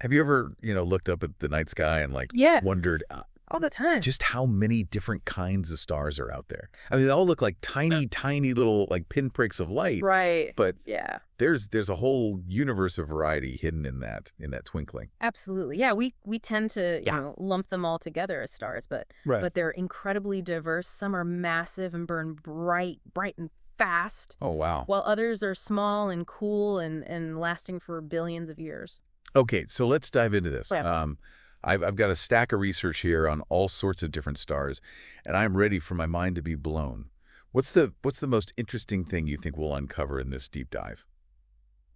Have you ever, looked up at the night sky and Yeah, wondered all the time. just how many different kinds of stars are out there? I mean, they all look like tiny, tiny little like pinpricks of light, Right. but Yeah. there's a whole universe of variety hidden in that twinkling. Absolutely. Yeah, we tend to, Yes. lump them all together as stars, but Right. but they're incredibly diverse. Some are massive and burn bright and fast, Oh, wow. while others are small and cool and lasting for billions of years. Okay, so let's dive into this. Yeah. I've got a stack of research here on all sorts of different stars, and I'm ready for my mind to be blown. What's the most interesting thing you think we'll uncover in this deep dive?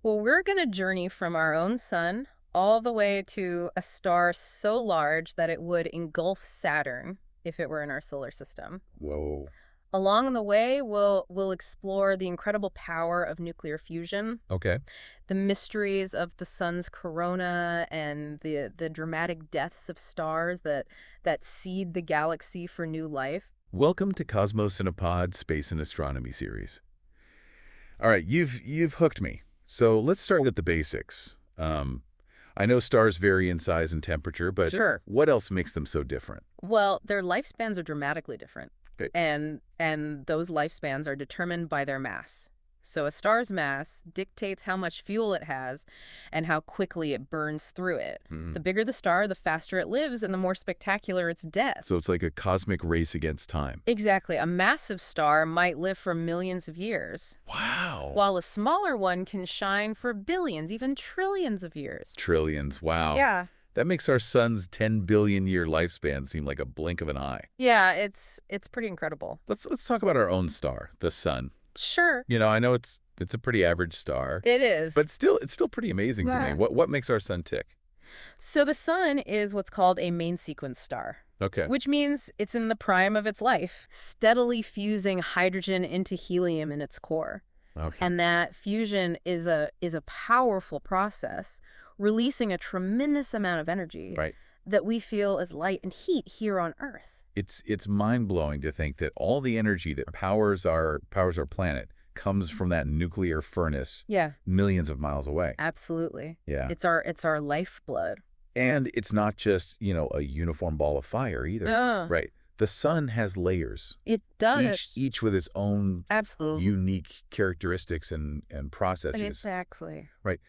Well, we're going to journey from our own sun all the way to a star so large that it would engulf Saturn if it were in our solar system. Whoa. Along the way, we'll explore the incredible power of nuclear fusion, Okay. the mysteries of the sun's corona, and the dramatic deaths of stars that seed the galaxy for new life. Welcome to Cosmos in a Pod Space and Astronomy series. All right, you've hooked me. So let's start with the basics. I know stars vary in size and temperature, but Sure. what else makes them so different? Well, their lifespans are dramatically different. Okay. And those lifespans are determined by their mass. So a star's mass dictates how much fuel it has and how quickly it burns through it. Mhm. The bigger the star, the faster it lives and the more spectacular its death. So it's like a cosmic race against time. Exactly. A massive star might live for millions of years, Wow. while a smaller one can shine for billions, even trillions of years. Trillions. Wow. Yeah. That makes our sun's 10 billion year lifespan seem like a blink of an eye. Yeah, it's pretty incredible. Let's talk about our own star, the sun. Sure. I know it's a pretty average star, It is. but still it's still pretty amazing to me. Yeah. What makes our sun tick? So the sun is what's called a main sequence star, Okay. which means it's in the prime of its life, steadily fusing hydrogen into helium in its core. Okay. And that fusion is a powerful process, releasing a tremendous amount of energy Right. that we feel as light and heat here on Earth. It's mind-blowing to think that all the energy that powers our planet comes from that nuclear furnace Yeah, millions of miles away. absolutely. Yeah. It's our lifeblood. And it's not just, a uniform ball of fire either. Uh, Right. The sun has layers, it does. each with its own Absolutely. unique characteristics and processes. Exactly. Right.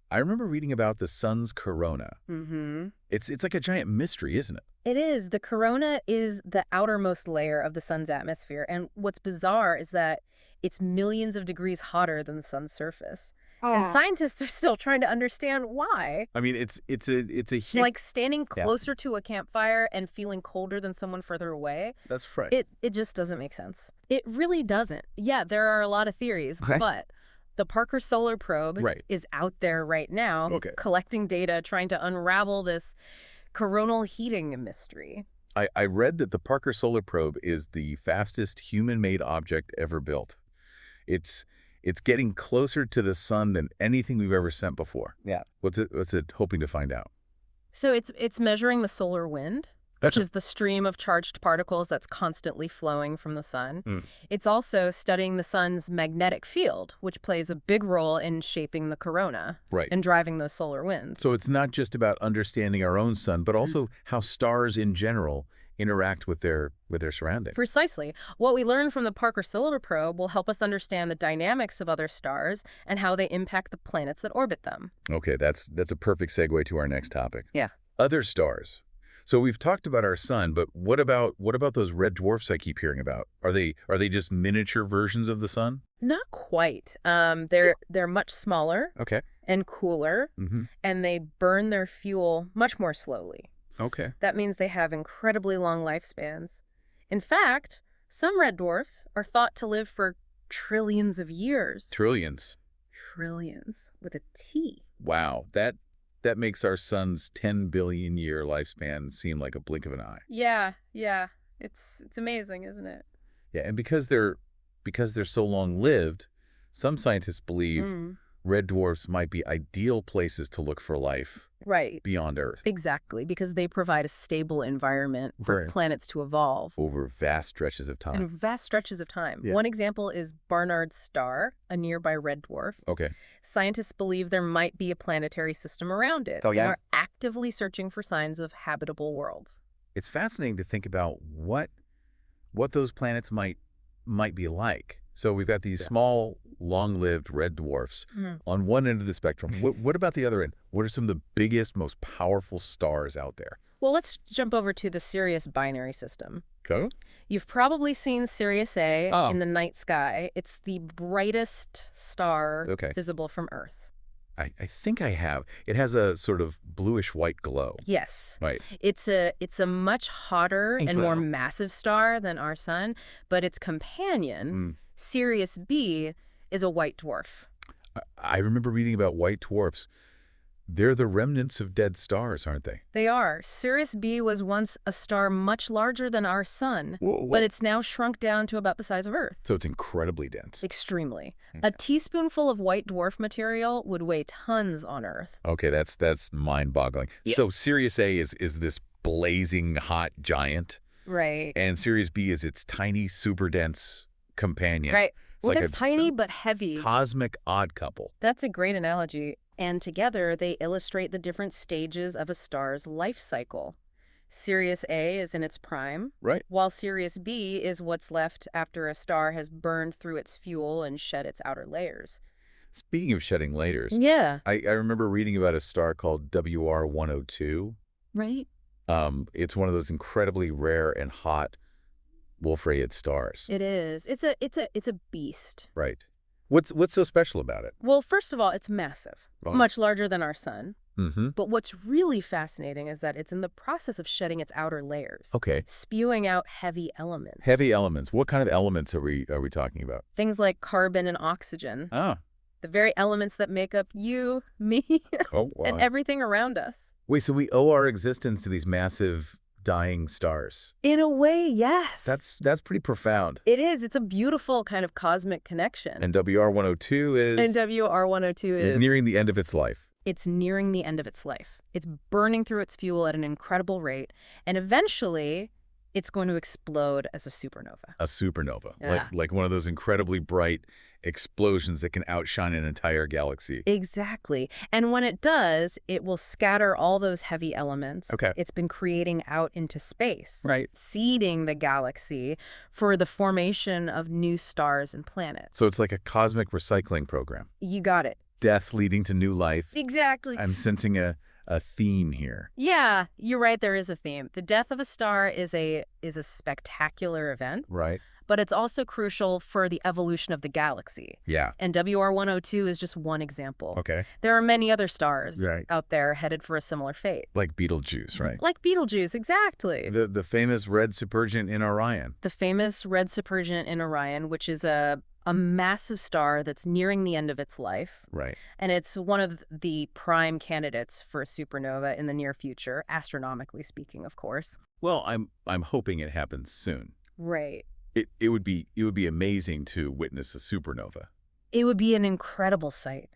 I remember reading about the sun's corona. Mm-hmm. It's like a giant mystery, isn't it? It is. The corona is the outermost layer of the sun's atmosphere. And what's bizarre is that it's millions of degrees hotter than the sun's surface. And scientists are still trying to understand why. I mean, it's a huge. Like standing Yeah. closer to a campfire and feeling colder than someone further away. That's fresh. It just doesn't make sense. It really doesn't. Yeah, there are a lot of theories, Okay. but the Parker Solar Probe Right. is out there right now Okay. collecting data, trying to unravel this coronal heating mystery. I read that the Parker Solar Probe is the fastest human-made object ever built. It's getting closer to the sun than anything we've ever sent before. Yeah. What's it hoping to find out? So it's measuring the solar wind, which Gotcha. is the stream of charged particles that's constantly flowing from the sun. Mm. It's also studying the sun's magnetic field, which plays a big role in shaping the corona Right. and driving those solar winds. So it's not just about understanding our own sun, but also how stars in general interact with their surroundings. Precisely. What we learn from the Parker Solar Probe will help us understand the dynamics of other stars and how they impact the planets that orbit them. Okay, that's a perfect segue to our next topic. Yeah. Other stars. So we've talked about our sun, but what about those red dwarfs I keep hearing about? Are they just miniature versions of the sun? Not quite. They're much smaller Okay. and cooler, Mm-hmm. and they burn their fuel much more slowly. Okay. That means they have incredibly long lifespans. In fact, some red dwarfs are thought to live for trillions of years. Trillions. Trillions with a T. Wow. That makes our sun's 10 billion year lifespan seem like a blink of an eye. Yeah. It's amazing, isn't it? Yeah, and because they're so long lived, some scientists believe red dwarfs might be ideal places to look for life Right. beyond Earth. Exactly, because they provide a stable environment for Right. planets to evolve Over vast stretches of in time. vast stretches of time. Yeah. One example is Barnard Star, a nearby red dwarf. Okay. Scientists believe there might be a planetary system around it Oh, and yeah? are actively searching for signs of habitable worlds. It's fascinating to think about what those planets might be like. So we've got these small, long-lived red dwarfs on one end of the spectrum. What about the other end? What are some of the biggest, most powerful stars out there? Well, let's jump over to the Sirius binary system. Okay. You've probably seen Sirius A Oh. in the night sky. It's the brightest star Okay. visible from Earth. I think I have. It has a sort of bluish-white glow. Yes. Right. It's a much hotter and more Incredible. massive star than our sun, but its companion, Sirius B, is a white dwarf. I remember reading about white dwarfs. They're the remnants of dead stars, aren't they? They are. Sirius B was once a star much larger than our sun, but it's now shrunk down to about the size of Earth. So it's incredibly dense. Extremely. A teaspoonful of white dwarf material would weigh tons on Earth. Okay, that's mind-boggling. Yep. So Sirius A is this blazing hot giant, Right. and Sirius B is its tiny, super dense companion. Right. It's like It's a tiny but heavy. cosmic odd couple. That's a great analogy. And together, they illustrate the different stages of a star's life cycle. Sirius A is in its prime, Right. while Sirius B is what's left after a star has burned through its fuel and shed its outer layers. Speaking of shedding layers, Yeah. I remember reading about a star called WR102. Right? It's one of those incredibly rare and hot Wolf-Rayet stars. It is. It's a beast. Right. What's so special about it? Well, first of all, it's massive, Well- much larger than our sun. Mm-hmm. But what's really fascinating is that it's in the process of shedding its outer layers, Okay. spewing out heavy elements. Heavy elements. What kind of elements are we talking about? Things like carbon and oxygen, Ah. the very elements that make up you, me, Oh, wow. and everything around us. Wait, so we owe our existence to these massive dying stars. In a way, yes. That's pretty profound. It is. It's a beautiful kind of cosmic connection. And WR102 is And WR102 is nearing the end of its life. it's nearing the end of its life. It's burning through its fuel at an incredible rate, and eventually it's going to explode as a supernova. A supernova. Yeah. Like one of those incredibly bright explosions that can outshine an entire galaxy. Exactly. And when it does, it will scatter all those heavy elements Okay. it's been creating out into space, Right. seeding the galaxy for the formation of new stars and planets. So it's like a cosmic recycling program. You got it. Death leading to new life. Exactly. I'm sensing a theme here. Yeah, you're right. There is a theme. The death of a star is a spectacular event, Right? but it's also crucial for the evolution of the galaxy. Yeah. And WR102 is just one example. Okay. There are many other stars Right. out there headed for a similar fate. Like Betelgeuse, right? Like Betelgeuse, exactly. The famous red supergiant in Orion. The famous red supergiant in Orion, which is a massive star that's nearing the end of its life. Right. And it's one of the prime candidates for a supernova in the near future, astronomically speaking, of course. Well, I'm hoping it happens soon. Right. It would be amazing to witness a supernova. It would be an incredible sight.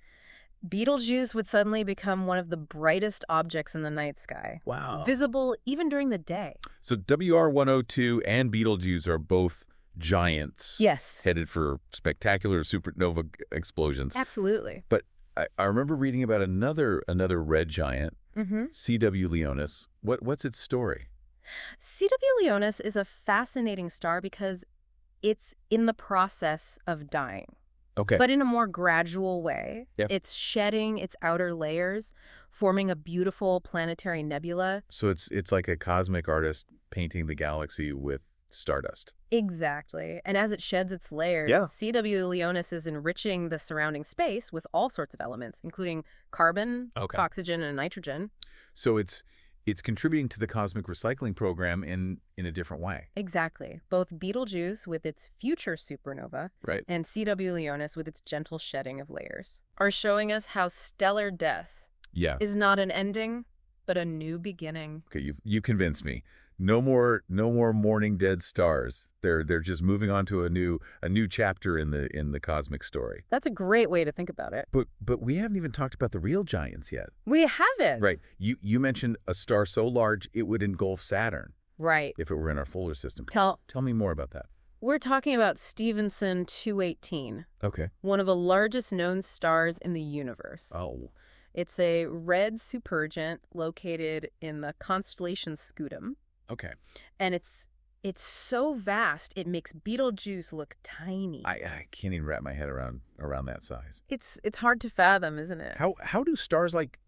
Betelgeuse would suddenly become one of the brightest objects in the night sky, Wow. visible even during the day. So WR102 and Betelgeuse are both giants. Yes. Headed for spectacular supernova explosions. Absolutely. But I remember reading about another red giant, CW Leonis. What's its story? CW Leonis is a fascinating star because it's in the process of dying, Okay. but in a more gradual way. Yeah. It's shedding its outer layers, forming a beautiful planetary nebula. So it's like a cosmic artist painting the galaxy with stardust. Exactly. And as it sheds its layers, Yeah. CW Leonis is enriching the surrounding space with all sorts of elements, including carbon, Okay. oxygen, and nitrogen. So it's contributing to the cosmic recycling program in a different way. Exactly. Both Betelgeuse with its future supernova Right. and CW Leonis with its gentle shedding of layers are showing us how stellar death Yeah. is not an ending, but a new beginning. Okay, you convinced me. No more morning dead stars. They're just moving on to a new chapter in the cosmic story. That's a great way to think about it. But we haven't even talked about the real giants yet. We haven't. Right. You mentioned a star so large it would engulf Saturn Right. if it were in our solar system. Tell Tell me more about that. We're talking about Stephenson 218, Okay. one of the largest known stars in the universe. Oh. It's a red supergiant located in the constellation Scutum, Okay. and it's so vast it makes Betelgeuse look tiny. I can't even wrap my head around that size. It's hard to fathom, isn't it? How do stars like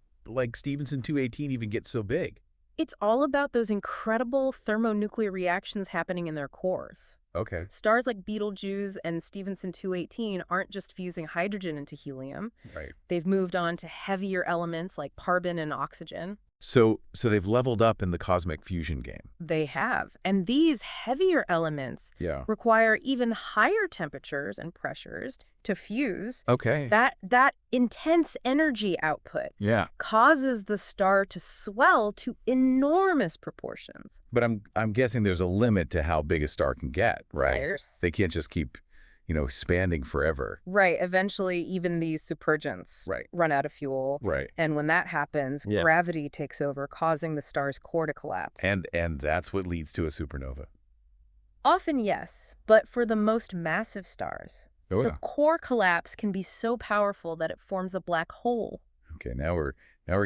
Stephenson 218 even get so big? It's all about those incredible thermonuclear reactions happening in their cores. Okay. Stars like Betelgeuse and Stephenson 218 aren't just fusing hydrogen into helium. Right. They've moved on to heavier elements like carbon and oxygen. So they've leveled up in the cosmic fusion game. They have. And these heavier elements Yeah. require even higher temperatures and pressures to fuse. Okay. That intense energy output Yeah. causes the star to swell to enormous proportions. But I'm guessing there's a limit to how big a star can get, right? Yes. They can't just keep, expanding forever. Right. Eventually, even these supergiants Right. run out of fuel. Right. And when that happens, Yeah. gravity takes over, causing the star's core to collapse. And that's what leads to a supernova. Often, yes. But for the most massive stars, Oh, the yeah. core collapse can be so powerful that it forms a black hole. Okay, now we're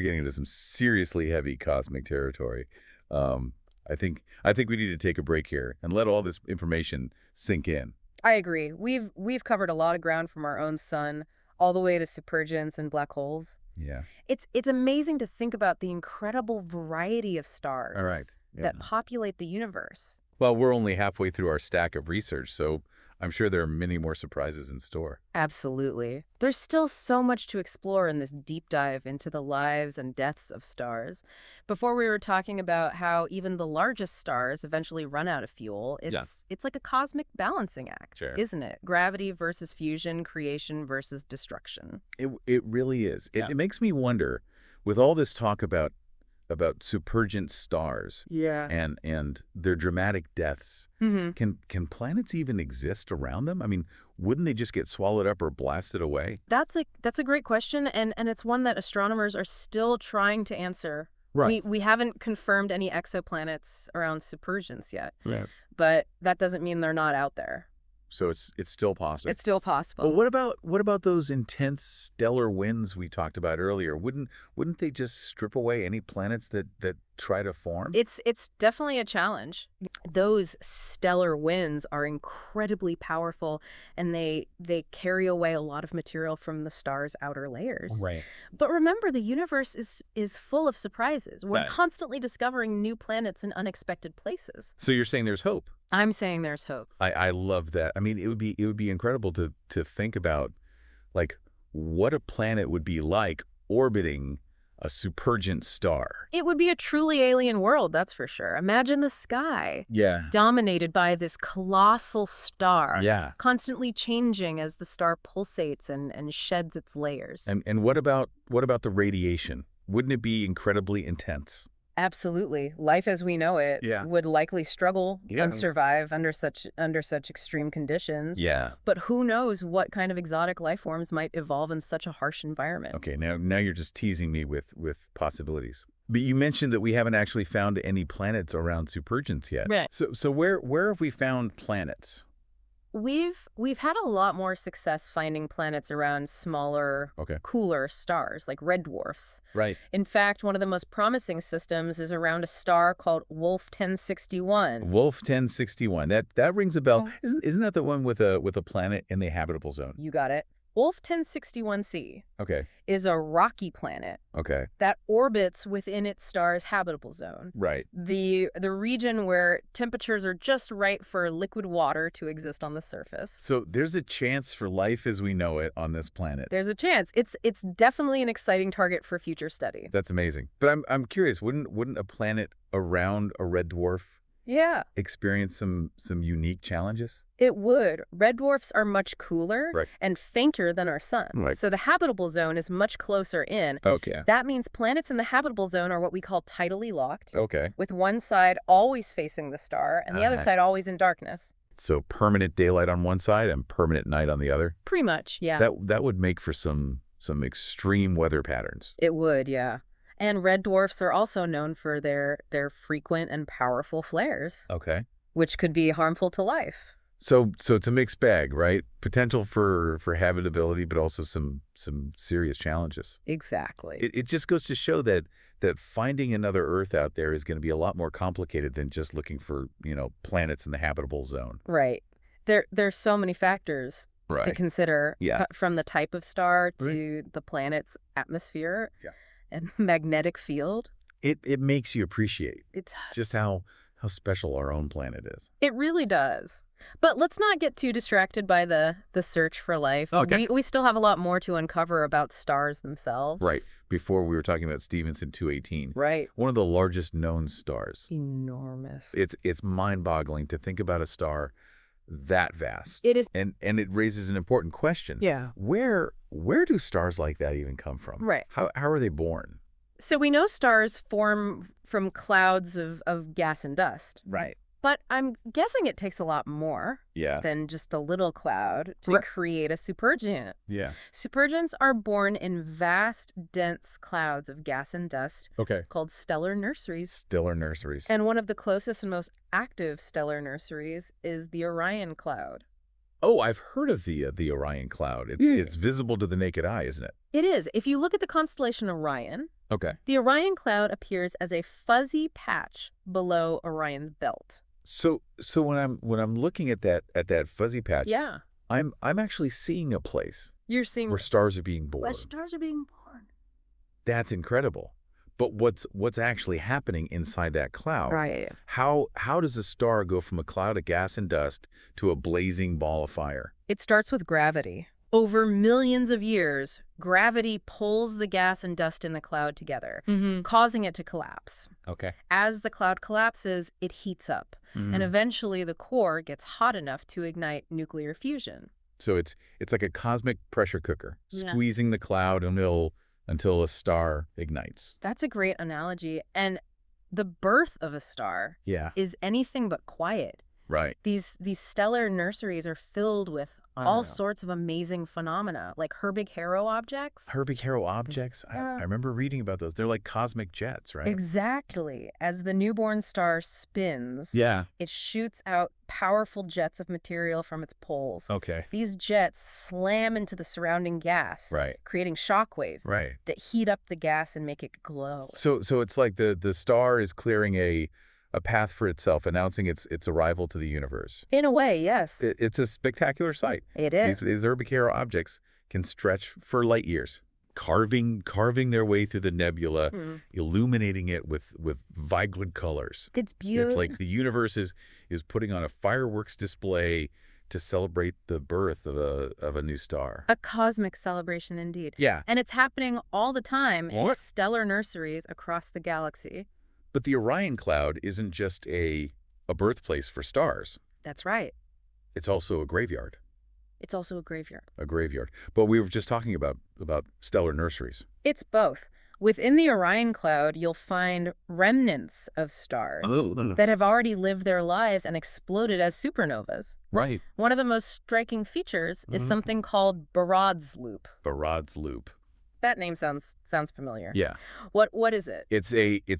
getting into some seriously heavy cosmic territory. I think we need to take a break here and let all this information sink in. I agree. We've covered a lot of ground from our own sun all the way to supergiants and black holes. Yeah. It's amazing to think about the incredible variety of stars All right. Yeah. that populate the universe. Well, we're only halfway through our stack of research, so I'm sure there are many more surprises in store. Absolutely. There's still so much to explore in this deep dive into the lives and deaths of stars. Before we were talking about how even the largest stars eventually run out of fuel. It's like a cosmic balancing act, Sure. isn't it? Gravity versus fusion, creation versus destruction. It really is. Yeah. It makes me wonder, with all this talk about supergent stars Yeah. and their dramatic deaths, can planets even exist around them? I mean, wouldn't they just get swallowed up or blasted away? That's a great question, and it's one that astronomers are still trying to answer. Right. We haven't confirmed any exoplanets around supergiants yet, Right. but that doesn't mean they're not out there. So it's still possible. It's still possible. Well, what about those intense stellar winds we talked about earlier? Wouldn't they just strip away any planets that try to form? It's definitely a challenge. Those stellar winds are incredibly powerful, and they carry away a lot of material from the star's outer layers. Right. But remember, the universe is full of surprises. We're Right. constantly discovering new planets in unexpected places. So you're saying there's hope? I'm saying there's hope. I love that. I mean, it would be incredible to think about, like, what a planet would be like orbiting a supergent star. It would be a truly alien world, that's for sure. Imagine the sky Yeah. dominated by this colossal star, Yeah. constantly changing as the star pulsates and sheds its layers. And what about the radiation? Wouldn't it be incredibly intense? Absolutely. Life as we know it Yeah. would likely struggle Yeah. and survive under such extreme conditions. Yeah. But who knows what kind of exotic life forms might evolve in such a harsh environment. Okay, now you're just teasing me with possibilities. But you mentioned that we haven't actually found any planets around supergiants yet. Right. So where have we found planets? We've had a lot more success finding planets around smaller, Okay. cooler stars like red dwarfs. Right. In fact, one of the most promising systems is around a star called Wolf 1061. Wolf 1061. That rings a bell. Isn't that the one with a planet in the habitable zone? You got it. Wolf 1061c Okay. is a rocky planet Okay. that orbits within its star's habitable zone. Right. The region where temperatures are just right for liquid water to exist on the surface. So there's a chance for life as we know it on this planet. There's a chance. It's definitely an exciting target for future study. That's amazing. But I'm curious, wouldn't a planet around a red dwarf Yeah. experience some unique challenges? It would. Red dwarfs are much cooler Right. and fainter than our sun. Right. So the habitable zone is much closer in. Okay. That means planets in the habitable zone are what we call tidally locked, Okay. with one side always facing the star and the other side always in darkness. So permanent daylight on one side and permanent night on the other? Pretty much, yeah. That would make for some extreme weather patterns. It would, yeah. And red dwarfs are also known for their frequent and powerful flares, Okay. which could be harmful to life. So it's a mixed bag, right? Potential for habitability, but also some serious challenges. Exactly. It just goes to show that finding another Earth out there is going to be a lot more complicated than just looking for, planets in the habitable zone. Right. There's so many factors to consider, from the type of star to the planet's atmosphere and magnetic field. It makes you appreciate It does. just how special our own planet is. It really does. But let's not get too distracted by the search for life. Okay. We still have a lot more to uncover about stars themselves. Right. Before we were talking about Stephenson 218. Right. One of the largest known stars. Enormous. It's mind-boggling to think about a star that vast. It is. And it raises an important question. Yeah. Where do stars like that even come from? Right. How are they born? So we know stars form from clouds of gas and dust. Right. But I'm guessing it takes a lot more Yeah. than just a little cloud to create a supergiant. Yeah. Supergiants are born in vast, dense clouds of gas and dust called stellar nurseries. Stellar nurseries. And one of the closest and most active stellar nurseries is the Orion Cloud. Oh, I've heard of the Orion Cloud. It's visible to the naked eye, isn't it? It is. If you look at the constellation Orion, Okay. the Orion Cloud appears as a fuzzy patch below Orion's belt. So when I'm looking at that fuzzy patch, Yeah. I'm actually seeing a place You're seeing where stars are being born. where stars are being born. That's incredible. But what's actually happening inside that cloud? Right. How does a star go from a cloud of gas and dust to a blazing ball of fire? It starts with gravity. Over millions of years, gravity pulls the gas and dust in the cloud together, causing it to collapse. Okay. As the cloud collapses, it heats up, and eventually the core gets hot enough to ignite nuclear fusion. So it's like a cosmic pressure cooker, Yeah. squeezing the cloud until a star ignites. That's a great analogy. And the birth of a star Yeah. is anything but quiet. Right. These stellar nurseries are filled with all sorts of amazing phenomena, like Herbig-Haro objects. Herbig-Haro objects? I remember reading about those. They're like cosmic jets, right? Exactly. As the newborn star spins, Yeah. it shoots out powerful jets of material from its poles. Okay. These jets slam into the surrounding gas, Right. creating shock waves Right. that heat up the gas and make it glow. So it's like the star is clearing a path for itself, announcing its arrival to the universe. In a way, yes. It's a spectacular sight. It is. These Herbig-Haro objects can stretch for light years, carving their way through the nebula, illuminating it with vibrant colors. It's beautiful. It's like the universe is putting on a fireworks display to celebrate the birth of a new star. A cosmic celebration indeed. Yeah. And it's happening all the time in What? stellar nurseries across the galaxy. But the Orion Cloud isn't just a birthplace for stars. That's right. It's also a graveyard. It's also a graveyard. A graveyard. But we were just talking about stellar nurseries. It's both. Within the Orion Cloud, you'll find remnants of stars that have already lived their lives and exploded as supernovas. Right. One of the most striking features is something called Barnard's Loop. Barnard's Loop. That name sounds familiar. Yeah. What is it? It's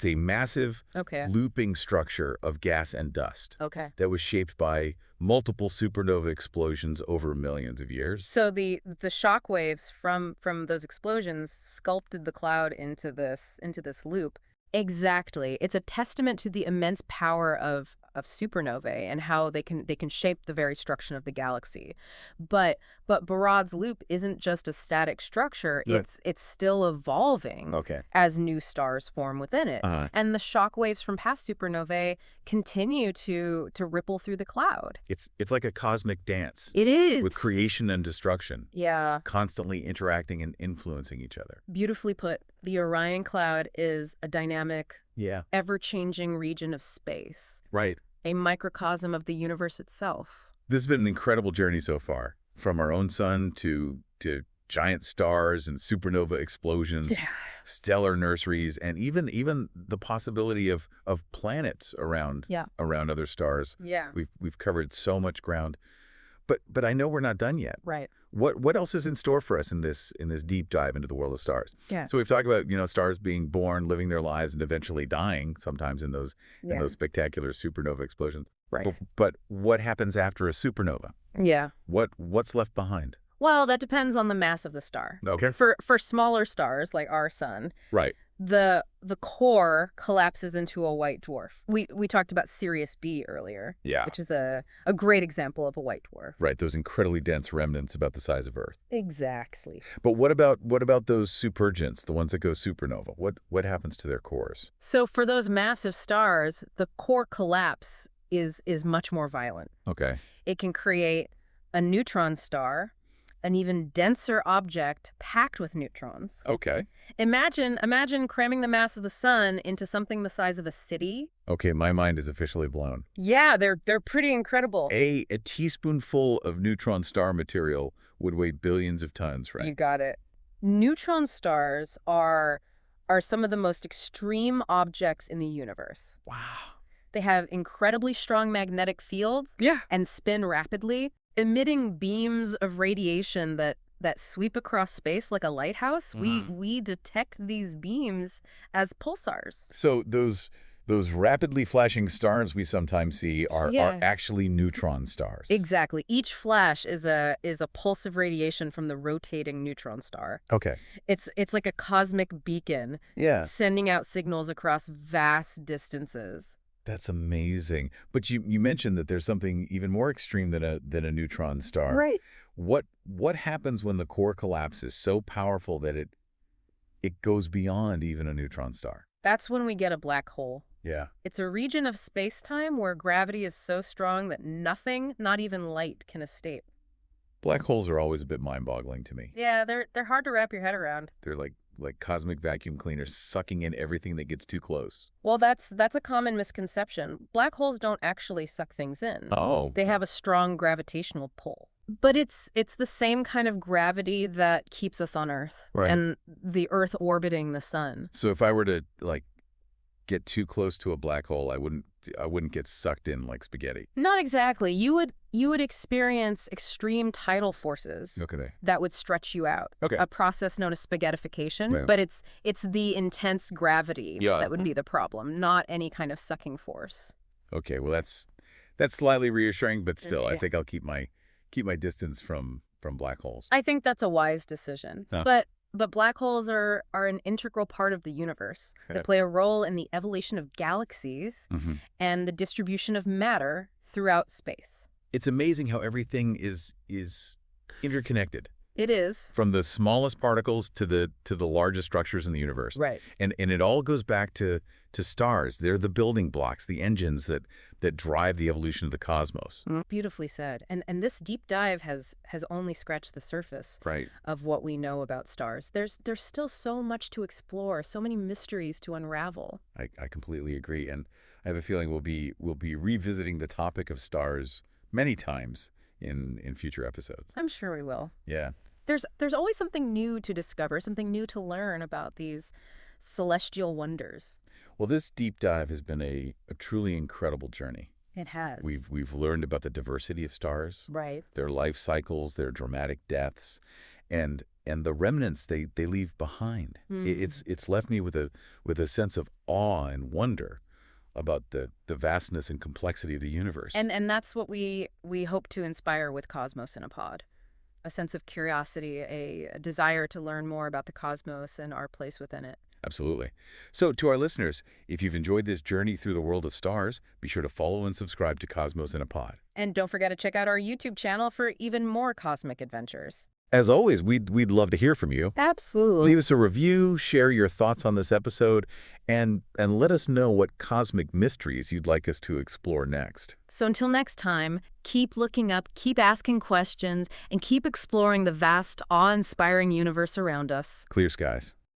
a massive looping structure of gas and dust that was shaped by multiple supernova explosions over millions of years. So the shock waves from those explosions sculpted the cloud into this loop. Exactly. It's a testament to the immense power of supernovae and how they can shape the very structure of the galaxy. But Barnard's Loop isn't just a static structure. Right. It's still evolving as new stars form within it. And the shock waves from past supernovae continue to ripple through the cloud. It's like a cosmic dance. It is. With creation and destruction. Yeah. Constantly interacting and influencing each other. Beautifully put. The Orion Cloud is a dynamic, ever-changing region of space. Right. A microcosm of the universe itself. This has been an incredible journey so far, from our own sun to giant stars and supernova explosions, Yeah. stellar nurseries, and even the possibility of planets around Yeah. around other stars. Yeah. We've covered so much ground, but I know we're not done yet. Right. What else is in store for us in this deep dive into the world of stars? Yeah. So we've talked about, stars being born, living their lives, and eventually dying sometimes in those spectacular supernova explosions. Right. But what happens after a supernova? Yeah. What's left behind? Well, that depends on the mass of the star. Okay. For smaller stars like our sun, Right. the core collapses into a white dwarf. We talked about Sirius B earlier, Yeah. which is a great example of a white dwarf. Right. Those incredibly dense remnants about the size of Earth. Exactly. But what about those supergiants, the ones that go supernova? What happens to their cores? So for those massive stars, the core collapse is much more violent. Okay. It can create a neutron star, an even denser object packed with neutrons. Okay. Imagine cramming the mass of the sun into something the size of a city. Okay, my mind is officially blown. Yeah, they're pretty incredible. A teaspoonful of neutron star material would weigh billions of tons, right? You got it. Neutron stars are some of the most extreme objects in the universe. Wow. They have incredibly strong magnetic fields and spin rapidly, emitting beams of radiation that sweep across space like a lighthouse. We detect these beams as pulsars. So those rapidly flashing stars we sometimes see are actually neutron stars. Exactly. Each flash is a pulse of radiation from the rotating neutron star. Okay. It's like a cosmic beacon, sending out signals across vast distances. That's amazing. But you mentioned that there's something even more extreme than a neutron star. Right. What happens when the core collapses so powerful that it goes beyond even a neutron star? That's when we get a black hole. Yeah. It's a region of space-time where gravity is so strong that nothing, not even light, can escape. Black holes are always a bit mind-boggling to me. Yeah, they're hard to wrap your head around. They're like cosmic vacuum cleaners sucking in everything that gets too close. Well, that's a common misconception. Black holes don't actually suck things in. Oh. They have a strong gravitational pull. But it's the same kind of gravity that keeps us on Earth. Right. And the Earth orbiting the sun. So if I were to get too close to a black hole, I wouldn't get sucked in like spaghetti. Not exactly. You would experience extreme tidal forces that would stretch you out. Okay. A process known as spaghettification. Yeah. But it's the intense gravity that would be the problem, not any kind of sucking force. Okay, well that's slightly reassuring, but still, I think I'll keep my distance from black holes. I think that's a wise decision. Huh. But black holes are an integral part of the universe. They play a role in the evolution of galaxies and the distribution of matter throughout space. It's amazing how everything is interconnected. It is. From the smallest particles to the largest structures in the universe. Right. And it all goes back to stars. They're the building blocks, the engines that drive the evolution of the cosmos. Beautifully said. And this deep dive has only scratched the surface of what we know about stars. There's still so much to explore, so many mysteries to unravel. I completely agree. And I have a feeling we'll be revisiting the topic of stars many times in future episodes. I'm sure we will. Yeah. There's always something new to discover, something new to learn about these celestial wonders. Well, this deep dive has been a truly incredible journey. It has. We've learned about the diversity of stars, right, their life cycles, their dramatic deaths, and the remnants they leave behind. It's left me with a sense of awe and wonder about the vastness and complexity of the universe. And that's what we hope to inspire with Cosmos in a Pod. A sense of curiosity, a desire to learn more about the cosmos and our place within it. Absolutely. So to our listeners, if you've enjoyed this journey through the world of stars, be sure to follow and subscribe to Cosmos in a Pod. And don't forget to check out our YouTube channel for even more cosmic adventures. As always, we'd love to hear from you. Absolutely. Leave us a review, share your thoughts on this episode, and let us know what cosmic mysteries you'd like us to explore next. So until next time, keep looking up, keep asking questions, and keep exploring the vast, awe-inspiring universe around us. Clear skies.